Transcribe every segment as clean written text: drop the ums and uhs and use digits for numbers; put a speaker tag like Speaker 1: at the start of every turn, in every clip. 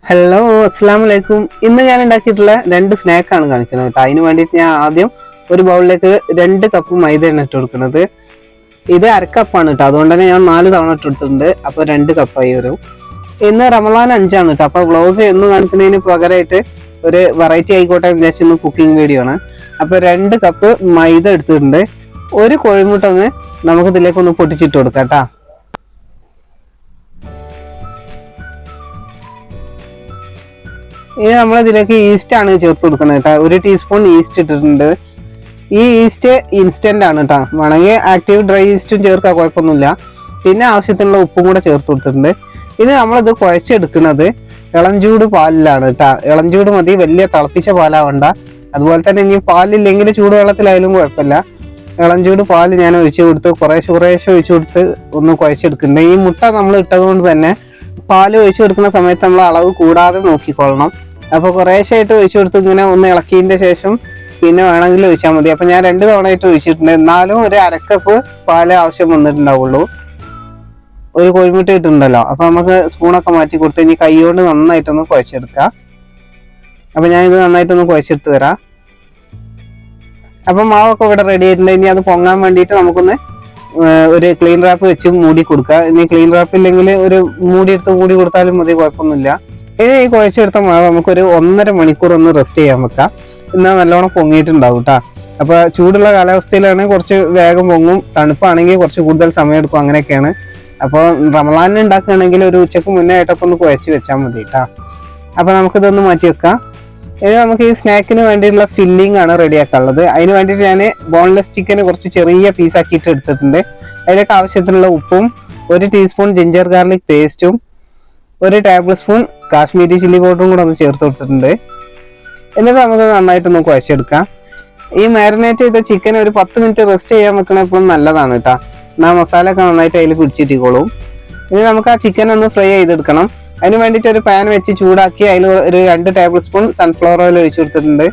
Speaker 1: Hello, അസ്സാം വലൈക്കും. ഇന്ന് ഞാൻ ഉണ്ടാക്കിയിട്ടുള്ള രണ്ട് സ്നാക്കാണ് കാണിക്കുന്നത് കേട്ടോ. അതിന് വേണ്ടിയിട്ട് ഞാൻ ആദ്യം ഒരു ബൗളിലേക്ക് 2 കപ്പ് മൈദയാണ് ഇട്ട് കൊടുക്കുന്നത്. ഇത് അരക്കപ്പാണ് കേട്ടോ, അതുകൊണ്ട് തന്നെ ഞാൻ 4 തവണ ഇട്ട് കൊടുത്തിട്ടുണ്ട്. അപ്പോൾ 2 കപ്പായി വരും. ഇന്ന് റമദാൻ 5 കേട്ടോ. അപ്പോൾ വ്ളോഗ് എന്ന് കാണിക്കുന്നതിന് പകരമായിട്ട് ഒരു വെറൈറ്റി ആയിക്കോട്ടെ വിചാരിച്ചിരുന്ന കുക്കിംഗ് വീഡിയോ ആണ്. അപ്പോൾ 2 കപ്പ് മൈദ എടുത്തിട്ടുണ്ട്. ഒരു കോഴിമുട്ട നമുക്ക് ഇതിലേക്ക് ഒന്ന് പൊട്ടിച്ചിട്ട് കൊടുക്കാം കേട്ടോ. ഇനി നമ്മളിതിലേക്ക് ഈസ്റ്റ് ആണ് ചേർത്ത് കൊടുക്കുന്നത് കേട്ടോ. 1 ടീസ്പൂൺ ഈസ്റ്റ് ഇട്ടിട്ടുണ്ട്. ഈ ഈസ്റ്റ് ഇൻസ്റ്റന്റ് ആണ് കേട്ടോ. വേണമെങ്കിൽ ആക്റ്റീവ് ഡ്രൈ ഈസ്റ്റും ചേർക്കാം, കുഴപ്പമൊന്നുമില്ല. പിന്നെ ആവശ്യത്തിനുള്ള ഉപ്പും കൂടെ ചേർത്ത് കൊടുത്തിട്ടുണ്ട്. ഇനി നമ്മളിത് കുഴച്ചെടുക്കുന്നത് ഇളം ചൂട് പാലിലാണ് കേട്ടോ. ഇളം ചൂട് മതി, വലിയ തിളപ്പിച്ച പാലാവണ്ട. അതുപോലെ തന്നെ ഇനി പാലില്ലെങ്കിൽ ചൂടുവെള്ളത്തിലായാലും കുഴപ്പമില്ല. ഇളം ചൂട് പാല് ഞാൻ ഒഴിച്ചു കൊടുത്ത് കുറേശ്ശെ ഒഴിച്ചു കൊടുത്ത് ഒന്ന് കുഴച്ചെടുക്കുന്നുണ്ട്. ഈ മുട്ട നമ്മൾ ഇട്ടത് കൊണ്ട് തന്നെ പാല് ഒഴിച്ചു കൊടുക്കുന്ന സമയത്ത് നമ്മൾ അളവ് കൂടാതെ നോക്കിക്കൊള്ളണം. അപ്പോൾ കുറേശ്ശായിട്ട് ഒഴിച്ചു കൊടുത്ത് ഇങ്ങനെ ഒന്ന് ഇളക്കിയതിൻ്റെ ശേഷം പിന്നെ വേണമെങ്കിൽ ഒഴിച്ചാൽ മതി. അപ്പം ഞാൻ 2 തവണയായിട്ട് ഒഴിച്ചിട്ടുണ്ട്. എന്നാലും ഒരു അരക്കപ്പ് പാല് ആവശ്യം വന്നിട്ടുണ്ടാവുള്ളൂ. ഒരു കോഴിമുട്ട ഇട്ടുണ്ടല്ലോ. അപ്പം നമുക്ക് സ്പൂണൊക്കെ മാറ്റി കൊടുത്ത് ഇനി കൈ കൊണ്ട് നന്നായിട്ടൊന്ന് കുഴച്ചെടുക്കാം. അപ്പം ഞാനിത് നന്നായിട്ടൊന്ന് കുഴച്ചെടുത്ത് വരാം. അപ്പം മാവൊക്കെ ഇവിടെ റെഡി ആയിട്ടുണ്ട്. ഇനി അത് പൊങ്ങാൻ വേണ്ടിയിട്ട് നമുക്കൊന്ന് ഒരു ക്ലീൻ റാപ്പ് വെച്ച് മൂടി കൊടുക്കുക. ഇനി ക്ലീൻ റാപ്പ് ഇല്ലെങ്കിൽ ഒരു മൂടി കൊടുത്താലും മതി, കുഴപ്പമൊന്നുമില്ല. ഇനി ഈ കുഴച്ചെടുത്ത മാവ് നമുക്കൊരു 1.5 മണിക്കൂർ ഒന്ന് റെസ്റ്റ് ചെയ്യാൻ വെക്കാം. എന്നാൽ നല്ലോണം പൊങ്ങിയിട്ടുണ്ടാവും കേട്ടോ. അപ്പോൾ ചൂടുള്ള കാലാവസ്ഥയിലാണെങ്കിൽ കുറച്ച് വേഗം പൊങ്ങും, തണുപ്പാണെങ്കിൽ കുറച്ച് കൂടുതൽ സമയം എടുക്കും, അങ്ങനെയൊക്കെയാണ്. അപ്പോൾ റമദാനിന് ഉണ്ടാക്കുകയാണെങ്കിൽ ഒരു ഉച്ചക്ക് മുന്നേ ആയിട്ടൊക്കെ ഒന്ന് കുഴച്ച് വെച്ചാൽ മതി കേട്ടോ. അപ്പോൾ നമുക്കിതൊന്ന് മാറ്റി വെക്കാം. ഇനി നമുക്ക് ഈ സ്നാക്കിന് വേണ്ടിയിട്ടുള്ള ഫില്ലിംഗ് ആണ് റെഡിയാക്കാനുള്ളത്. അതിന് വേണ്ടിയിട്ട് ഞാൻ ബോൺലെസ് ചിക്കന് കുറച്ച് ചെറിയ പീസാക്കിയിട്ട് എടുത്തിട്ടുണ്ട്. അതിലേക്ക് ആവശ്യത്തിനുള്ള ഉപ്പും 1 ടീസ്പൂൺ ജിഞ്ചർ ഗാർലിക് പേസ്റ്റും 1 ടേബിൾ സ്പൂൺ കാശ്മീരി ചില്ലി പൗഡറും കൂടെ ഒന്ന് ചേർത്ത് കൊടുത്തിട്ടുണ്ട്. എന്നിട്ട് നമുക്ക് നന്നായിട്ടൊന്ന് കുഴച്ചെടുക്കാം. ഈ മാരിനേറ്റ് ചെയ്ത ചിക്കൻ ഒരു 10 മിനിറ്റ് റെസ്റ്റ് ചെയ്യാൻ വെക്കണ എപ്പോഴും നല്ലതാണ് കേട്ടോ. എന്നാൽ മസാല ഒക്കെ നന്നായിട്ട് അതിൽ പിടിച്ചിട്ടിക്കോളും. ഇനി നമുക്ക് ആ ചിക്കൻ ഒന്ന് ഫ്രൈ ചെയ്തെടുക്കണം. അതിന് വേണ്ടിയിട്ട് ഒരു പാൻ വെച്ച് ചൂടാക്കി അതിൽ ഒരു 2 ടേബിൾ സ്പൂൺ സൺഫ്ലവർ ഓയിൽ ഒഴിച്ചു കൊടുത്തിട്ടുണ്ട്.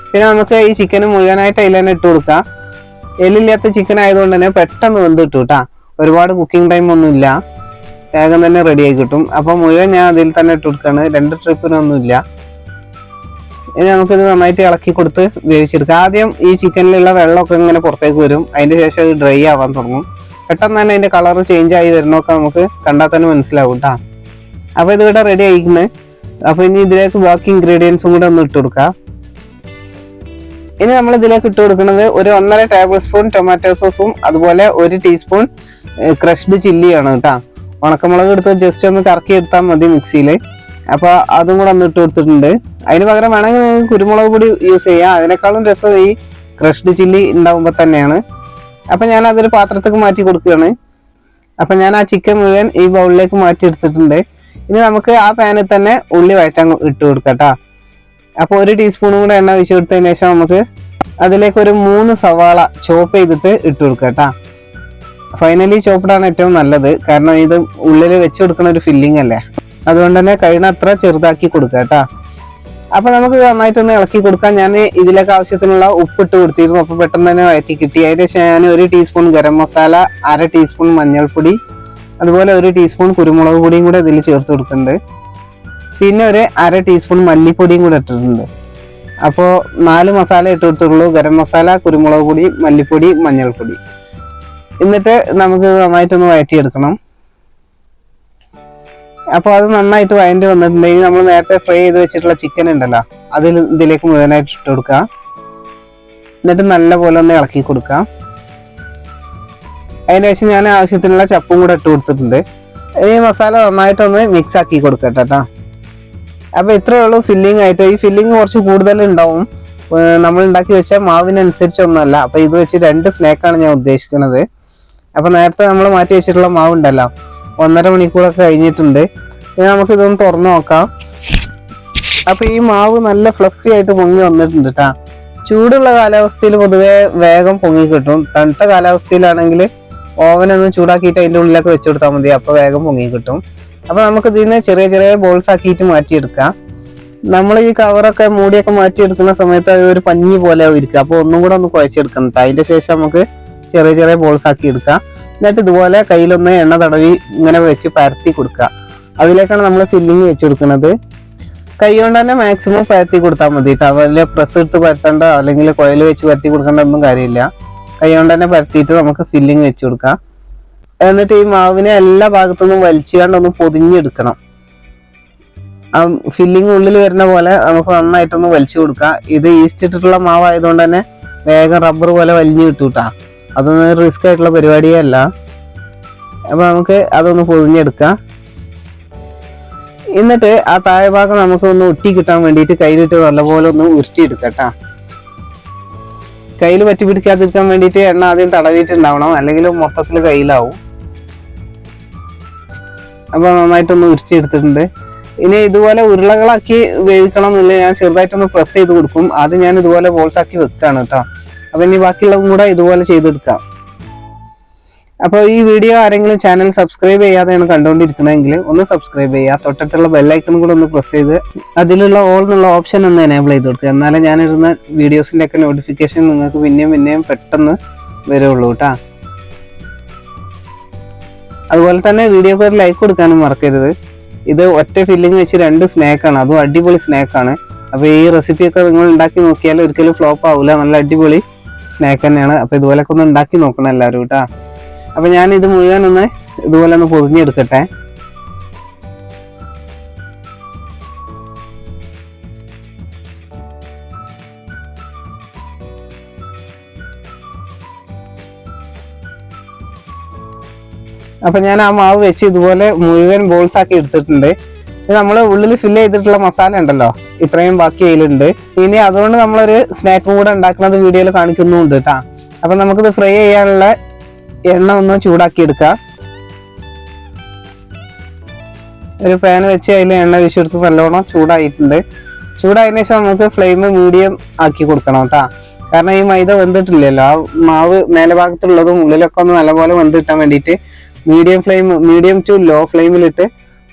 Speaker 1: പിന്നെ നമുക്ക് ഈ ചിക്കൻ മുഴുവനായിട്ട് അതിൽ തന്നെ ഇട്ട് കൊടുക്കാം. എല്ലില്ലാത്ത ചിക്കൻ ആയതുകൊണ്ട് തന്നെ പെട്ടെന്ന് വെന്ത് കിട്ടും കേട്ടോ. ഒരുപാട് കുക്കിംഗ് ടൈം ഒന്നുമില്ല, വേഗം തന്നെ റെഡി ആയി കിട്ടും. അപ്പം മുഴുവൻ ഞാൻ അതിൽ തന്നെ ഇട്ട് കൊടുക്കുകയാണ്, 2 ട്രിപ്പിനൊന്നുമില്ല. ഇനി നമുക്കിത് നന്നായിട്ട് ഇളക്കി കൊടുത്ത് വേവിച്ചെടുക്കാം. ആദ്യം ഈ ചിക്കനിലുള്ള വെള്ളമൊക്കെ ഇങ്ങനെ പുറത്തേക്ക് വരും, അതിന് ശേഷം അത് ഡ്രൈ ആവാൻ തുടങ്ങും. പെട്ടെന്ന് തന്നെ അതിന്റെ കളർ ചേഞ്ച് ആയി വരുന്നൊക്കെ നമുക്ക് കണ്ടാൽ തന്നെ മനസ്സിലാവും കേട്ടോ. അപ്പോൾ ഇതിവിടെ റെഡി ആയിരിക്കുന്നത്. അപ്പോൾ ഇനി ഇതിലേക്ക് ബാക്കി ഇൻഗ്രീഡിയൻസും കൂടെ ഒന്ന് ഇട്ട് കൊടുക്കാം. ഇനി നമ്മൾ ഇതിലേക്ക് ഇട്ട് കൊടുക്കുന്നത് ഒരു 1.5 ടേബിൾ സ്പൂൺ ടൊമാറ്റോ സോസും അതുപോലെ 1 ടീസ്പൂൺ ക്രഷ്ഡ് ചില്ലിയാണ് കേട്ടോ. ഉണക്കമുളക് എടുത്ത് ജസ്റ്റ് ഒന്ന് കറക്കി എടുത്താൽ മതി മിക്സിയിൽ. അപ്പോൾ അതും കൂടെ ഒന്ന് ഇട്ട് കൊടുത്തിട്ടുണ്ട്. അതിന് പകരം വേണമെങ്കിൽ കുരുമുളക് പൊടി യൂസ് ചെയ്യാം. അതിനേക്കാളും രസം ഈ ക്രഷ്ഡ് ചില്ലി ഉണ്ടാകുമ്പോൾ തന്നെയാണ്. അപ്പം ഞാൻ അതൊരു പാത്രത്തേക്ക് മാറ്റി കൊടുക്കുകയാണ്. അപ്പം ഞാൻ ആ ചിക്കൻ മുഴുവൻ ഈ ബൗളിലേക്ക് മാറ്റി എടുത്തിട്ടുണ്ട്. ഇനി നമുക്ക് ആ പാനിൽ തന്നെ ഉള്ളി വഴറ്റാൻ ഇട്ട് കൊടുക്കാം കേട്ടോ. അപ്പോൾ 1 ടീസ്പൂണും കൂടെ എണ്ണ ഒഴിച്ച് കൊടുത്തതിന് ശേഷം നമുക്ക് അതിലേക്ക് ഒരു 3 സവാള ചോപ്പ് ചെയ്തിട്ട് ഇട്ട് കൊടുക്കാം കേട്ടോ. ഫൈനലി ചോപ്പിടാണ് ഏറ്റവും നല്ലത്, കാരണം ഇത് ഉള്ളിൽ വെച്ച് കൊടുക്കുന്ന ഒരു ഫില്ലിംഗ് അല്ലേ. അതുകൊണ്ട് തന്നെ കഴിയുന്നത്ര ചെറുതാക്കി കൊടുക്കുക കേട്ടോ. അപ്പോൾ നമുക്ക് നന്നായിട്ടൊന്ന് ഇളക്കി കൊടുക്കാം. ഞാൻ ഇതിലേക്ക് ആവശ്യത്തിനുള്ള ഉപ്പിട്ട് കൊടുത്തിരുന്നു, അപ്പോൾ പെട്ടെന്ന് തന്നെ വഴറ്റി കിട്ടി. അതിന് ശേഷം ഞാൻ 1 ടീസ്പൂൺ ഗരം മസാല, 1/2 ടീസ്പൂൺ മഞ്ഞൾപ്പൊടി, അതുപോലെ 1 ടീസ്പൂൺ കുരുമുളക് പൊടിയും കൂടെ ഇതിൽ ചേർത്ത് കൊടുക്കുന്നുണ്ട്. പിന്നെ ഒരു 1/2 ടീസ്പൂൺ മല്ലിപ്പൊടിയും കൂടെ ഇട്ടിട്ടുണ്ട്. അപ്പോൾ 4 മസാല ഇട്ട് കൊടുത്തുള്ളൂ: ഗരം മസാല, കുരുമുളക് പൊടി, മല്ലിപ്പൊടി, മഞ്ഞൾപ്പൊടി. എന്നിട്ട് നമുക്ക് നന്നായിട്ടൊന്ന് വഴറ്റിയെടുക്കണം. അപ്പോൾ അത് നന്നായിട്ട് വഴണ്ടി വന്നിട്ടുണ്ടെങ്കിൽ നമ്മൾ നേരത്തെ ഫ്രൈ ചെയ്ത് വെച്ചിട്ടുള്ള ചിക്കൻ ഉണ്ടല്ലോ, ഇതിലേക്ക് മുഴുവനായിട്ട് ഇട്ട് കൊടുക്കുക. എന്നിട്ട് നല്ലപോലെ ഒന്ന് ഇളക്കി കൊടുക്കാം. അതിന് ശേഷം ഞാൻ ആവശ്യത്തിനുള്ള ചപ്പും കൂടെ ഇട്ട് കൊടുത്തിട്ടുണ്ട്. ഈ മസാല നന്നായിട്ടൊന്ന് മിക്സ് ആക്കി കൊടുക്കട്ടെ കേട്ടോ. അപ്പോൾ ഇത്രയേ ഉള്ളൂ ഫില്ലിംഗ് ആയിട്ട്. ഈ ഫില്ലിംഗ് കുറച്ച് കൂടുതൽ ഉണ്ടാവും, നമ്മൾ ഉണ്ടാക്കി വെച്ച മാവിനനുസരിച്ചൊന്നുമല്ല. അപ്പോൾ ഇത് വെച്ച് 2 സ്നാക്കാണ് ഞാൻ ഉദ്ദേശിക്കുന്നത്. അപ്പോൾ നേരത്തെ നമ്മൾ മാറ്റി വെച്ചിട്ടുള്ള മാവ് ഉണ്ടല്ലോ, 1.5 മണിക്കൂറൊക്കെ കഴിഞ്ഞിട്ടുണ്ട്. ഇനി നമുക്കിതൊന്ന് തുറന്നു നോക്കാം. അപ്പോൾ ഈ മാവ് നല്ല ഫ്ലഫി ആയിട്ട് പൊങ്ങി വന്നിട്ടുണ്ട് കേട്ടോ. ചൂടുള്ള കാലാവസ്ഥയിൽ പൊതുവെ വേഗം പൊങ്ങി കിട്ടും. തണുത്ത കാലാവസ്ഥയിലാണെങ്കിൽ ഓവനൊന്ന് ചൂടാക്കിയിട്ട് അതിൻ്റെ ഉള്ളിലൊക്കെ വെച്ച് കൊടുത്താൽ മതി, അപ്പോൾ വേഗം പൊങ്ങി കിട്ടും. അപ്പോൾ നമുക്ക് ഇതിനെ ചെറിയ ചെറിയ ബോൾസ് ആക്കിയിട്ട് മാറ്റിയെടുക്കാം. നമ്മൾ ഈ കവറൊക്കെ മൂടിയൊക്കെ മാറ്റിയെടുക്കുന്ന സമയത്ത് അത് ഒരു പഞ്ഞി പോലെ ഇരിക്കുക. അപ്പോൾ ഒന്നും കൂടെ ഒന്ന് കുഴച്ചെടുക്കണം. അതിൻ്റെ ശേഷം നമുക്ക് ചെറിയ ചെറിയ ബോൾസ് ആക്കി എടുക്കാം. എന്നിട്ട് ഇതുപോലെ കയ്യിലൊന്ന് എണ്ണ തടവി ഇങ്ങനെ വെച്ച് പരത്തി കൊടുക്കുക. അതിലേക്കാണ് നമ്മൾ ഫില്ലിങ് വെച്ച് കൊടുക്കുന്നത്. കൈ കൊണ്ട് തന്നെ മാക്സിമം പരത്തി കൊടുത്താൽ മതി കേട്ടോ. വലിയ പ്രസ് എടുത്ത് പരത്തേണ്ട അല്ലെങ്കിൽ കുഴൽ വെച്ച് പരത്തി കൊടുക്കേണ്ട ഒന്നും കാര്യമില്ല. കൈ കൊണ്ട് തന്നെ പരത്തിയിട്ട് നമുക്ക് ഫില്ലിങ് വെച്ച് കൊടുക്കാം. എന്നിട്ട് ഈ മാവിനെ എല്ലാ ഭാഗത്തുനിന്നും വലിച്ചുകൊണ്ട് ഒന്ന് പൊതിഞ്ഞെടുക്കണം. ആ ഫില്ലിങ് ഉള്ളിൽ വരുന്ന പോലെ നമുക്ക് നന്നായിട്ടൊന്ന് വലിച്ചു കൊടുക്കാം. ഇത് ഈസ്റ്റ് ഇട്ടിട്ടുള്ള മാവായതുകൊണ്ട് തന്നെ വേഗം റബ്ബർ പോലെ വലിഞ്ഞു കിട്ടും കേട്ടോ. അതൊന്നും റിസ്ക് ആയിട്ടുള്ള പരിപാടിയേ അല്ല. അപ്പൊ നമുക്ക് അതൊന്ന് പൊതിഞ്ഞെടുക്കാം. എന്നിട്ട് ആ താഴെ ഭാഗം നമുക്ക് ഒന്ന് ഒട്ടി കിട്ടാൻ വേണ്ടിയിട്ട് കയ്യിലിട്ട് നല്ലപോലെ ഒന്ന് ഉരുട്ടിയെടുക്കട്ടാ. കയ്യിൽ പറ്റി പിടിക്കാതിരിക്കാൻ വേണ്ടിയിട്ട് എണ്ണ ആദ്യം തടവിയിട്ടുണ്ടാവണം, അല്ലെങ്കിൽ മൊത്തത്തിൽ കയ്യിലാവും. അപ്പൊ നന്നായിട്ടൊന്ന് ഉരുട്ടിയെടുത്തിട്ടുണ്ട്. ഇനി ഇതുപോലെ ഉരുളകളാക്കി വേവിക്കണം എന്നില്ല, ഞാൻ ചെറുതായിട്ടൊന്ന് പ്രസ് ചെയ്ത് കൊടുക്കും. ആദ്യം ഞാൻ ഇതുപോലെ ബോൾസ് ആക്കി വെക്കുകയാണ് കേട്ടോ. അപ്പൊ ഇനി ബാക്കിയുള്ളതും കൂടെ ഇതുപോലെ ചെയ്തെടുക്കാം. അപ്പോൾ ഈ വീഡിയോ ആരെങ്കിലും ചാനൽ സബ്സ്ക്രൈബ് ചെയ്യാതെയാണ് കണ്ടുകൊണ്ടിരിക്കണമെങ്കിൽ ഒന്ന് സബ്സ്ക്രൈബ് ചെയ്യുക. തൊട്ടടുത്തുള്ള ബെല്ലൈക്കൺ കൂടെ ഒന്ന് പ്രസ് ചെയ്ത് അതിലുള്ള ഓൾ എന്നുള്ള ഓപ്ഷൻ ഒന്ന് എനേബിൾ ചെയ്ത് കൊടുക്കുക. എന്നാലേ ഞാനിടുന്ന വീഡിയോസിൻ്റെ ഒക്കെ നോട്ടിഫിക്കേഷൻ നിങ്ങൾക്ക് പിന്നെയും പെട്ടെന്ന് വരുള്ളൂ കേട്ടോ. അതുപോലെ തന്നെ വീഡിയോക്ക് ഒരു ലൈക്ക് കൊടുക്കാനും മറക്കരുത്. ഇത് ഒറ്റ ഫില്ലിങ് വെച്ച് 2 സ്നാക്കാണ്, അതും അടിപൊളി സ്നാക്കാണ്. അപ്പോൾ ഈ റെസിപ്പിയൊക്കെ നിങ്ങൾ ഉണ്ടാക്കി നോക്കിയാൽ ഒരിക്കലും ഫ്ലോപ്പ് ആവില്ല. നല്ല അടിപൊളി സ്നാക്ക് തന്നെയാണ്. അപ്പോൾ ഇതുപോലൊക്കെ ഒന്ന് ഉണ്ടാക്കി നോക്കണം എല്ലാവരും കേട്ടോ. അപ്പൊ ഞാൻ ഇത് മുഴുവൻ ഒന്ന് ഇതുപോലെ ഒന്ന് പൊതിഞ്ഞെടുക്കട്ടെ. അപ്പൊ ഞാൻ ആ മാവ് വെച്ച് ഇതുപോലെ മുഴുവൻ ബോൾസ് ആക്കി എടുത്തിട്ടുണ്ട്. നമ്മൾ ഉള്ളിൽ ഫില്ല് ചെയ്തിട്ടുള്ള മസാല ഉണ്ടല്ലോ, ഇത്രയും ബാക്കി അതിലുണ്ട്. ഇനി അതുകൊണ്ട് നമ്മളൊരു സ്നാക്കും കൂടെ ഉണ്ടാക്കുന്നത് വീഡിയോയിൽ കാണിക്കുന്നുണ്ട് കേട്ടോ. അപ്പൊ നമുക്കിത് ഫ്രൈ ചെയ്യാനുള്ള എണ്ണ ഒന്ന് ചൂടാക്കി എടുക്കാം. ഒരു പാൻ വെച്ച് അതിൽ എണ്ണ ഒഴിച്ചെടുത്ത് നല്ലോണം ചൂടായിട്ടുണ്ട്. ചൂടായതിനു ശേഷം നമുക്ക് ഫ്ലെയിം മീഡിയം ആക്കി കൊടുക്കണം കേട്ടോ. കാരണം ഈ മൈദ വെന്തിട്ടില്ലല്ലോ, ആ മാവ് മേലെ ഭാഗത്തുള്ളതും ഉള്ളിലൊക്കെ ഒന്ന് നല്ലപോലെ വെന്തിട്ടാൻ വേണ്ടിയിട്ട് മീഡിയം ടു ലോ ഫ്ലെയിമിലിട്ട്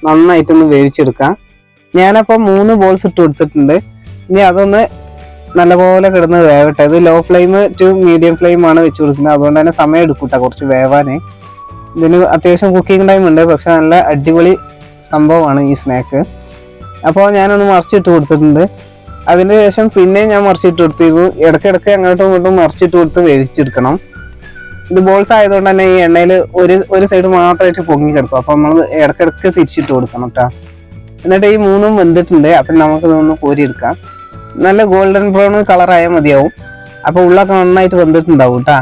Speaker 1: നന്നായിട്ടൊന്ന് വേവിച്ചെടുക്കാം. ഞാനപ്പോൾ 3 ബോൾസ് ഇട്ട് കൊടുത്തിട്ടുണ്ട്. ഇനി അതൊന്ന് നല്ലപോലെ കിടന്ന് വേവട്ടെ. ഇത് low flame to medium flame ആണ് വെച്ച് കൊടുക്കുന്നത്. അതുകൊണ്ട് തന്നെ സമയം എടുക്കൂട്ട കുറച്ച് വേവാന്. ഇതിന് അത്യാവശ്യം കുക്കിംഗ് ടൈം ഉണ്ട്, പക്ഷെ നല്ല അടിപൊളി സംഭവമാണ് ഈ സ്നാക്ക്. അപ്പോൾ ഞാനൊന്ന് മറിച്ചിട്ട് കൊടുത്തിട്ടുണ്ട്. അതിന് ശേഷം പിന്നെ ഞാൻ മറിച്ചിട്ട് കൊടുത്തിരുന്നു. ഇടയ്ക്കിടയ്ക്ക് അങ്ങോട്ടും ഇങ്ങോട്ടും മറിച്ചിട്ട് കൊടുത്ത് വേവിച്ചെടുക്കണം. ഇത് ബോൾസ് ആയതുകൊണ്ട് തന്നെ ഈ എണ്ണയിൽ ഒരു സൈഡ് മാത്രമായിട്ട് പൊങ്ങി കിടക്കും. അപ്പോൾ നമ്മൾ ഇടയ്ക്കിടയ്ക്ക് തിരിച്ചിട്ട് കൊടുക്കണം കേട്ടോ. എന്നിട്ട് ഈ 3ഉം വെന്തിട്ടുണ്ട്. അപ്പം നമുക്കിതൊന്ന് കോരിയെടുക്കാം. നല്ല ഗോൾഡൻ ബ്രൗൺ കളറായാൽ മതിയാവും. അപ്പോൾ ഉള്ളൊക്കെ നന്നായിട്ട് വെന്തിട്ടുണ്ടാവും കേട്ടോ.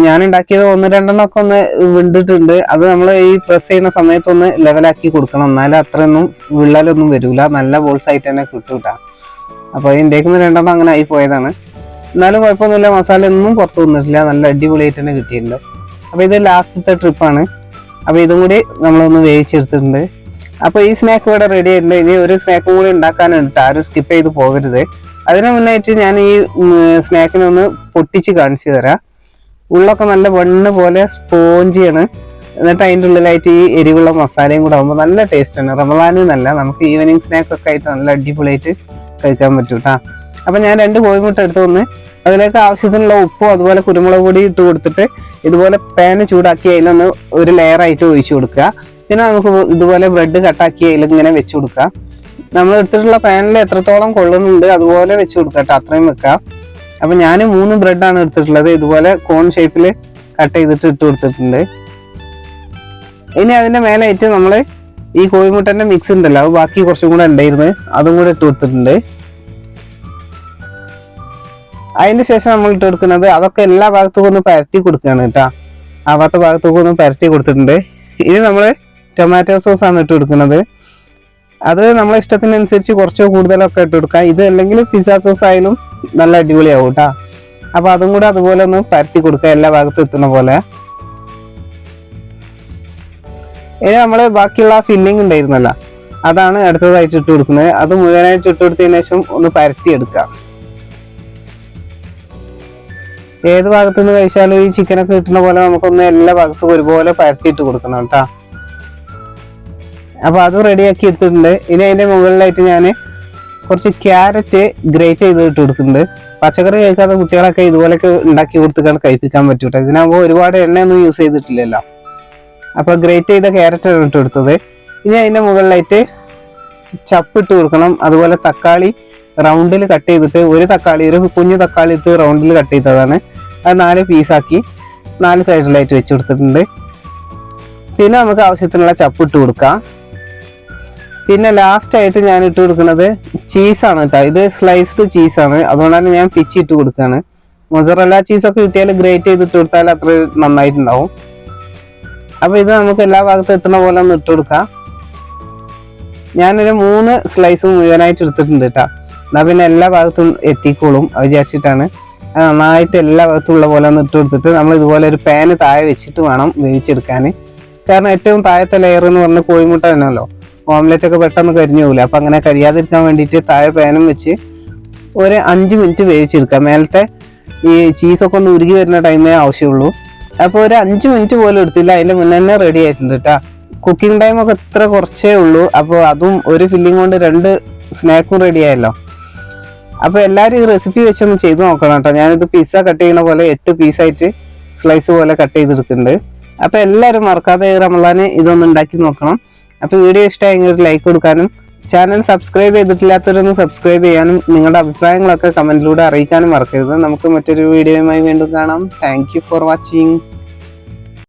Speaker 1: ഞാൻ ഉണ്ടാക്കിയത് 1-2 ഒക്കെ ഒന്ന് വെന്തിട്ടുണ്ട്. അത് നമ്മൾ ഈ പ്രസ് ചെയ്യുന്ന സമയത്തൊന്ന് ലെവലാക്കി കൊടുക്കണം, എന്നാലും അത്രയൊന്നും വിള്ളലൊന്നും വരില്ല. നല്ല ബോൾസ് ആയിട്ട് തന്നെ കിട്ടും കേട്ടോ. അപ്പോൾ ഇതിൻ്റെക്ക് 2 അങ്ങനെ ആയി പോയതാണ്. എന്നാലും കുഴപ്പമൊന്നുമില്ല, മസാല ഒന്നും പുറത്തു വന്നിട്ടില്ല, നല്ല അടിപൊളിയായിട്ട് തന്നെ കിട്ടിയിട്ടുണ്ട്. അപ്പോൾ ഇത് ലാസ്റ്റത്തെ ട്രിപ്പാണ്. അപ്പോൾ ഇതും കൂടി നമ്മളൊന്ന് വേവിച്ചെടുത്തിട്ടുണ്ട്. അപ്പോൾ ഈ സ്നാക്ക് ഇവിടെ റെഡി ആയിട്ടുണ്ട്. ഇനി ഒരു സ്നാക്കും കൂടി ഉണ്ടാക്കാനുണ്ട്, ആരും സ്കിപ്പ് ചെയ്ത് പോകരുത്. അതിന് മുന്നായിട്ട് ഞാൻ ഈ സ്നാക്കിനൊന്ന് പൊട്ടിച്ച് കാണിച്ചു തരാം. ഉള്ളൊക്കെ നല്ല വെണ്ണ പോലെ സ്പോഞ്ചിയാണ്. എന്നിട്ട് അതിൻ്റെ ഉള്ളിലായിട്ട് ഈ എരിവുള്ള മസാലയും കൂടെ ആകുമ്പോൾ നല്ല ടേസ്റ്റാണ്. റമദാനിൽ നല്ല നമുക്ക് ഈവനിങ് സ്നാക്കൊക്കെ ആയിട്ട് നല്ല അടിപൊളിയായിട്ട് കഴിക്കാൻ പറ്റും കേട്ടോ. അപ്പം ഞാൻ 2 കോഴിമുട്ട എടുത്ത് വന്ന് അതിലേക്ക് ആവശ്യത്തിനുള്ള ഉപ്പും അതുപോലെ കുരുമുളക് പൊടി ഇട്ട് കൊടുത്തിട്ട് ഇതുപോലെ പാന് ചൂടാക്കി അതിലൊന്ന് ഒരു ലെയറായിട്ട് ഒഴിച്ചു കൊടുക്കുക. പിന്നെ നമുക്ക് ഇതുപോലെ ബ്രെഡ് കട്ടാക്കി അതിൽ ഇങ്ങനെ വെച്ച് കൊടുക്കുക. നമ്മൾ എടുത്തിട്ടുള്ള പാനിൽ എത്രത്തോളം കൊള്ളുന്നുണ്ട് അതുപോലെ വെച്ച് കൊടുക്കുക കേട്ടോ, അത്രയും വെക്കാം. അപ്പം ഞാൻ 3 ബ്രെഡാണ് എടുത്തിട്ടുള്ളത്. ഇതുപോലെ കോൺ ഷേപ്പിൽ കട്ട് ചെയ്തിട്ട് ഇട്ട് കൊടുത്തിട്ടുണ്ട്. ഇനി അതിൻ്റെ മേലായിട്ട് നമ്മൾ ഈ കോഴിമുട്ടൻ്റെ മിക്സ് ഉണ്ടല്ലോ, അത് ബാക്കി കുറച്ചും കൂടെ ഉണ്ടായിരുന്നു, അതും കൂടെ ഇട്ട് കൊടുത്തിട്ടുണ്ട്. അതിന് ശേഷം നമ്മൾ ഇട്ട് കൊടുക്കുന്നത് അതൊക്കെ എല്ലാ ഭാഗത്തേക്കും ഒന്ന് പരത്തി കൊടുക്കുകയാണ് കേട്ടോ. ആവാത്ത ഭാഗത്തേക്കും ഒന്ന് പരത്തി കൊടുത്തിട്ടുണ്ട്. ഇനി നമ്മൾ ടൊമാറ്റോ സോസാണ് ഇട്ട് കൊടുക്കുന്നത്. അത് നമ്മളെ ഇഷ്ടത്തിനനുസരിച്ച് കുറച്ചോ കൂടുതലൊക്കെ ഇട്ട് കൊടുക്കാം. ഇത് അല്ലെങ്കിൽ പിസ്സ സോസ് ആയാലും നല്ല അടിപൊളിയാവും കേട്ടോ. അപ്പൊ അതും കൂടെ അതുപോലെ ഒന്ന് പരത്തി കൊടുക്കുക, എല്ലാ ഭാഗത്തും എത്തുന്ന പോലെ. ഇനി നമ്മൾ ബാക്കിയുള്ള ഫില്ലിംഗ് ഉണ്ടായിരുന്നല്ലോ, അതാണ് അടുത്തതായിട്ട് ഇട്ട് കൊടുക്കുന്നത്. അത് മുഴുവനായിട്ട് ഇട്ട് കൊടുത്തതിന് ശേഷം ഒന്ന് പരത്തി എടുക്കാം. ഏത് ഭാഗത്തുനിന്ന് കഴിച്ചാലും ഈ ചിക്കനൊക്കെ കിട്ടുന്ന പോലെ നമുക്കൊന്ന് എല്ലാ ഭാഗത്തും ഒരുപോലെ പരത്തിയിട്ട് കൊടുക്കണം കേട്ടോ. അപ്പൊ അത് റെഡിയാക്കി എടുത്തിട്ടുണ്ട്. ഇനി അതിന്റെ മുകളിലായിട്ട് ഞാൻ കുറച്ച് ക്യാരറ്റ് ഗ്രേറ്റ് ചെയ്ത് ഇട്ട് കൊടുക്കുന്നുണ്ട്. പച്ചക്കറി കഴിക്കാത്ത കുട്ടികളൊക്കെ ഇതുപോലൊക്കെ ഉണ്ടാക്കി കൊടുത്തിട്ടാണ് കഴിപ്പിക്കാൻ പറ്റൂട്ടോ. ഇതിനാകുമ്പോൾ ഒരുപാട് എണ്ണയൊന്നും യൂസ് ചെയ്തിട്ടില്ലല്ലോ. അപ്പൊ ഗ്രേറ്റ് ചെയ്ത ക്യാരറ്റ് ആണ് ഇട്ട് കൊടുത്തത്. ഇനി അതിൻ്റെ മുകളിലായിട്ട് ചപ്പിട്ട് കൊടുക്കണം. അതുപോലെ തക്കാളി റൗണ്ടിൽ കട്ട് ചെയ്തിട്ട് ഒരു കുഞ്ഞു തക്കാളി എടുത്ത് റൗണ്ടിൽ കട്ട് ചെയ്തതാണ്. അത് 4 പീസാക്കി 4 സൈഡിലായിട്ട് വെച്ച് കൊടുത്തിട്ടുണ്ട്. പിന്നെ നമുക്ക് ആവശ്യത്തിനുള്ള ചപ്പിട്ട് കൊടുക്കാം. പിന്നെ ലാസ്റ്റ് ആയിട്ട് ഞാൻ ഇട്ട് കൊടുക്കുന്നത് ചീസാണ് കേട്ടോ. ഇത് സ്ലൈസ്ഡ് ചീസാണ്, അതുകൊണ്ടാണ് ഞാൻ പിച്ചി ഇട്ട് കൊടുക്കുകയാണ്. മൊസറല്ല ചീസൊക്കെ കിട്ടിയാൽ ഗ്രേറ്റ് ചെയ്തിട്ട് കൊടുത്താൽ അത്ര നന്നായിട്ടുണ്ടാവും. അപ്പോൾ ഇത് നമുക്ക് എല്ലാ ഭാഗത്തും എത്തുന്ന പോലെ ഒന്ന് ഇട്ട് കൊടുക്കാം. ഞാനൊരു 3 സ്ലൈസ് മുഴുവനായിട്ട് എടുത്തിട്ടുണ്ട് കേട്ടോ. എന്നാൽ പിന്നെ എല്ലാ ഭാഗത്തും എത്തിക്കോളും വിചാരിച്ചിട്ടാണ്. നന്നായിട്ട് എല്ലാ ഭാഗത്തും ഉള്ള പോലെ ഒന്ന് ഇട്ട് കൊടുത്തിട്ട് നമ്മൾ ഇതുപോലെ ഒരു പാന് താഴെ വെച്ചിട്ട് വേണം വേവിച്ചെടുക്കാൻ. കാരണം ഏറ്റവും താഴത്തെ ലെയർ എന്ന് പറഞ്ഞാൽ കോഴിമുട്ട തന്നെയല്ലോ, ഓംലെറ്റ് ഒക്കെ പെട്ടെന്ന് കരിഞ്ഞു പോകില്ല. അപ്പം അങ്ങനെ കരിയാതിരിക്കാൻ വേണ്ടിയിട്ട് താഴെ പാനും വെച്ച് ഒരു 5 മിനിറ്റ് വേവിച്ചെടുക്കാം. മേലത്തെ ഈ ചീസൊക്കെ ഒന്ന് ഉരുകി വരുന്ന ടൈമേ ആവശ്യമുള്ളൂ. അപ്പോൾ ഒരു 5 മിനിറ്റ് പോലും എടുത്തില്ല, അതിൻ്റെ മുന്നേ തന്നെ റെഡി ആയിട്ടുണ്ട് കേട്ടോ. കുക്കിംഗ് ടൈമൊക്കെ ഇത്ര കുറച്ചേ ഉള്ളൂ. അപ്പോൾ അതും ഒരു ഫില്ലിംഗ് കൊണ്ട് 2 സ്നാക്കും റെഡി ആയല്ലോ. അപ്പോൾ എല്ലാവരും ഈ റെസിപ്പി വെച്ചൊന്ന് ചെയ്ത് നോക്കണം കേട്ടോ. ഞാനിത് പിസ്സ കട്ട് ചെയ്യുന്ന പോലെ 8 പീസായിട്ട് സ്ലൈസ് പോലെ കട്ട് ചെയ്തെടുക്കുന്നുണ്ട്. അപ്പോൾ എല്ലാവരും മറക്കാതെ റമളാന് ഇതൊന്ന് ഉണ്ടാക്കി നോക്കണം. അപ്പോൾ വീഡിയോ ഇഷ്ടമായെങ്കിൽ ഒരു ലൈക്ക് കൊടുക്കാനും ചാനൽ സബ്സ്ക്രൈബ് ചെയ്തിട്ടില്ലാത്തവരൊന്ന് സബ്സ്ക്രൈബ് ചെയ്യാനും നിങ്ങളുടെ അഭിപ്രായങ്ങളൊക്കെ കമൻറ്റിലൂടെ അറിയിക്കാനും മറക്കരുത്. നമുക്ക് മറ്റൊരു വീഡിയോയുമായി വീണ്ടും കാണാം. Thank you for watching.